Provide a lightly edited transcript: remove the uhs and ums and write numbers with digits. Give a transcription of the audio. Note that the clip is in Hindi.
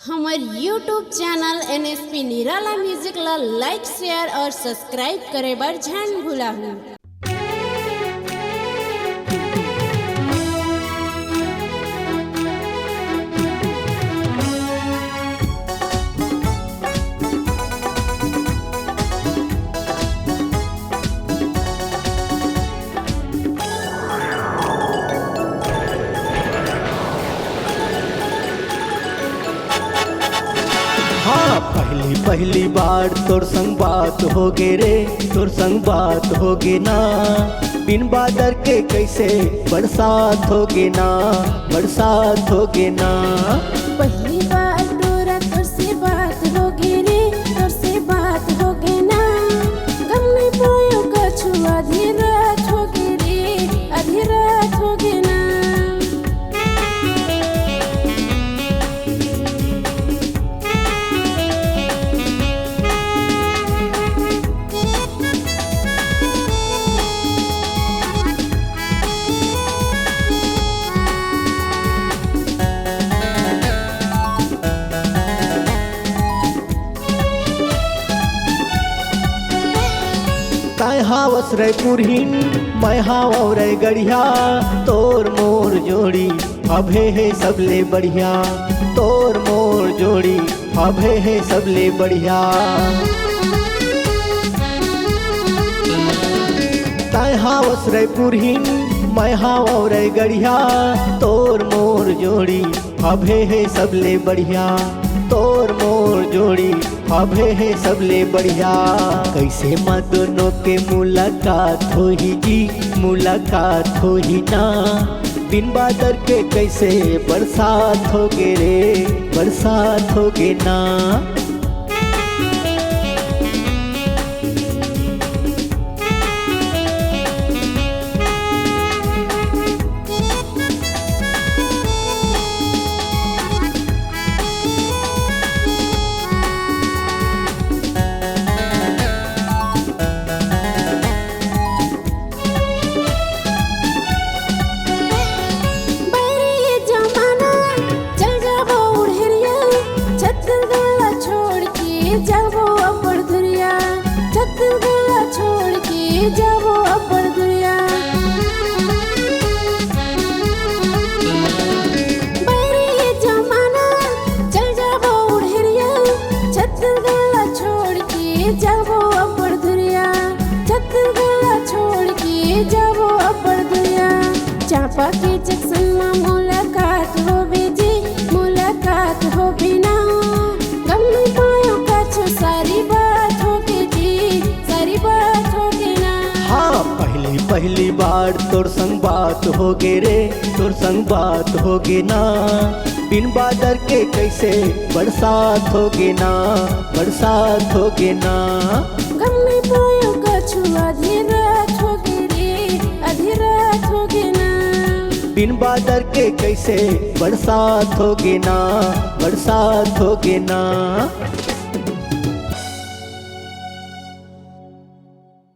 हमार यूट्यूब चैनल NSP निराला म्यूजिक ला लाइक शेयर और सब्सक्राइब करे बर झन भुलाहू। हाँ पहली पहली बार तोर संग बात होगे रे, तोर संग बात होगे ना। बिन बादर के कैसे बरसात होगे ना, बरसात होगे ना। पहली बार तोरा तोर से बात होगे रे, तोर से बात होगे ना। गम नहीं पायो कछु आधी रात होगे रे, आधी रात होगे ना। काय हावस रे पुरहीन, मैं हाव रे गढ़िया। तोर मोर जोड़ी अभे है सबले बढ़िया, तोर मोर जोड़ी अभे है सबले बढ़िया। काय हावस रे पुरहीन, मैं हाव रे गढ़िया। तोर मोर जोड़ी अभे है सबले बढ़िया, तोर मोर जोड़ी अभे है सबले बढ़िया। कैसे माँ दोनों के मुलाकात हो ही जी, मुलाकात हो ही ना। बिन बादर के कैसे बरसात होगे रे, बरसात होगे ना। जाबो अपर दुनिया, छत्तीसगढ़ छोड़ के जाबो अपर दुनिया। बैरी जमाना चल जाबो उड़ेरिया, छत्तीसगढ़ छोड़ के जाबो अपर दुनिया, छत्तीसगढ़ छोड़ के जाबो अपर दुनिया। चापा के जक्सन में मुलाकात हो बेजी, मुलाकात हो बिना। गम नहीं पायो सारी बात होगी जी, सारी बात होगी ना। हाँ पहली पहली बार तोर संग बात होगे रे, तोर संग बात होगे ना। बिन बादर के कैसे बरसात होगे ना, बरसात होगे ना। गम नहीं पायो कछु आधी रात होगी रे, आधी रात होगी ना। बिन बादर के कैसे बरसात होगे ना, बरसात होगे ना।